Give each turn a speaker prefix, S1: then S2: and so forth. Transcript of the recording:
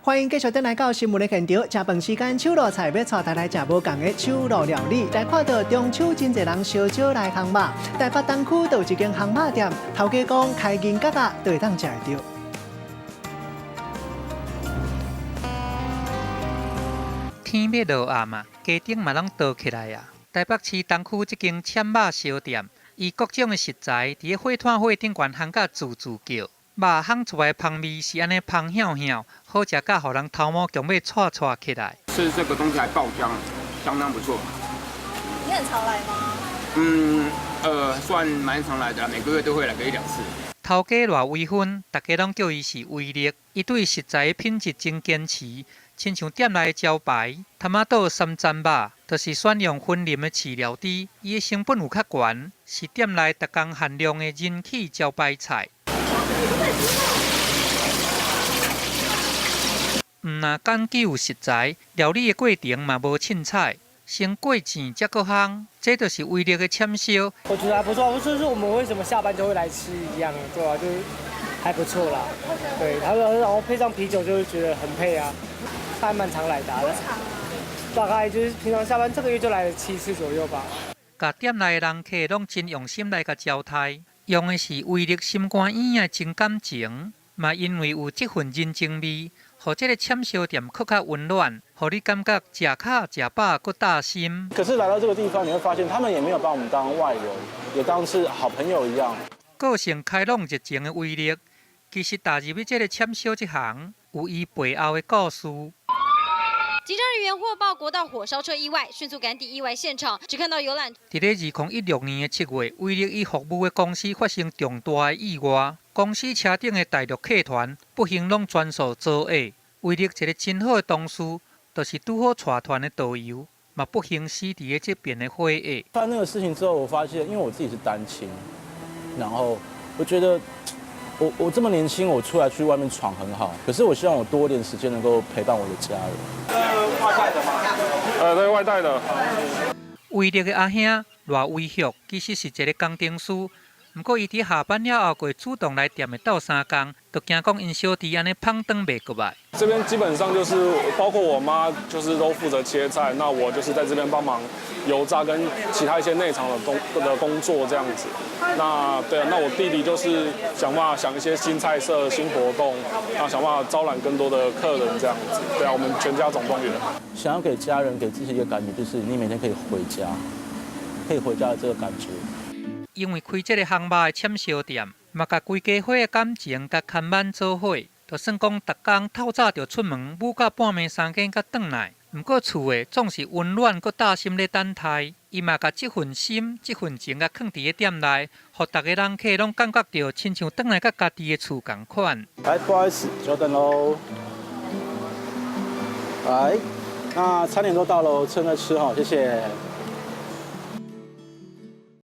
S1: 欢迎继续回来到新闻的现场，食饭时间手路菜要带大家来食无共的手路料理。来看到中秋真侪人烧酒来烘肉，台北东区就有一间烘肉店，头家讲开银角啊，就会当食得到。
S2: 天要落暗啊，家顶嘛拢倒起来啊。台北市东区这间签肉烧店，以各种的食材伫火炭火顶悬烘甲滋滋叫。肉烘出来的香味是安尼香香香，好食甲互人头毛强要串串起来。
S3: 吃这个东西还爆香，相当不错。
S4: 你很常来吗？
S3: 算蛮常来的，每个月都会来个1-2次。
S2: 头家偌威风，大家拢叫伊是威力。伊对食材的品质真坚持，亲像店内的招牌他妈豆三层肉，就是选用混啉的饲料猪，伊的成本有较悬，是店内逐工限量的人气招牌菜。若讲究实在，料理的过程嘛无凊彩，先过钱才搁烘，这就是威力的签烧。
S5: 我觉得还不错，就是我们为什么下班就会来吃一样，对吧？就是还不错啦。对，然后配上啤酒，就会觉得很配啊。还蛮常来的，大概就是平常下班这个月就来了7次左右吧。
S2: 甲店内的人客拢真用心来甲招待，用的是威力心肝意的真感情，嘛因为有这份人情味，互这个签烧店更较温暖，互你感觉食卡食饱搁大心。
S6: 可是来到这个地方，你会发现他们也没有把我们当外人，也当是好朋友一样。
S2: 个性开朗热情的威力，其实踏入这个签烧这行，有伊背后的故事。
S4: 急诊人员获报国道火烧车意外，迅速赶抵意外现场，只看到游览。
S2: 伫咧2016年7月，威力伊服务的公司发生重大的意外，公司车顶的大陆客团不幸拢全数遭压。威力一个真好的同事，就是拄好带团的导游，嘛不幸死伫咧这边的火压。
S6: 发生那个事情之后，我发现，因为我自己是单亲，然后我觉得。我这么年轻，我出来去外面闯很好，可是我希望我多一点时间能够陪伴我的家人。
S7: 外带的吗？对，外带的。
S2: 威力的阿兄偌威胁，其实是一个工程师。不过伊伫下班了后，会主动来店的斗3工，就惊讲因小弟安尼胖顿袂过来。
S7: 这边基本上就是包括我妈，就是都负责切菜，那我就是在这边帮忙油炸跟其他一些内场的工作这样子。那对啊，那我弟弟就是想办法想一些新菜色、新活动，然后想办法招揽更多的客人这样子。对啊，我们全家总动员。
S6: 想要给家人、给自己一个感觉，就是你每天可以回家，可以回家的这个感觉。
S2: 因为开这个烘肉的签烧店，嘛甲规家伙的感情甲看板做伙，就算讲逐工透早就出门，舞到半暝3更才转来。不过厝的总是温暖佮大心咧等待，伊嘛甲这份心、这份情甲放伫咧店内，互大家人客拢感觉到亲像转来甲家己的厝同款。
S6: 来，不好意思，久等喽。来，那餐点都到喽，趁热吃哈，谢谢。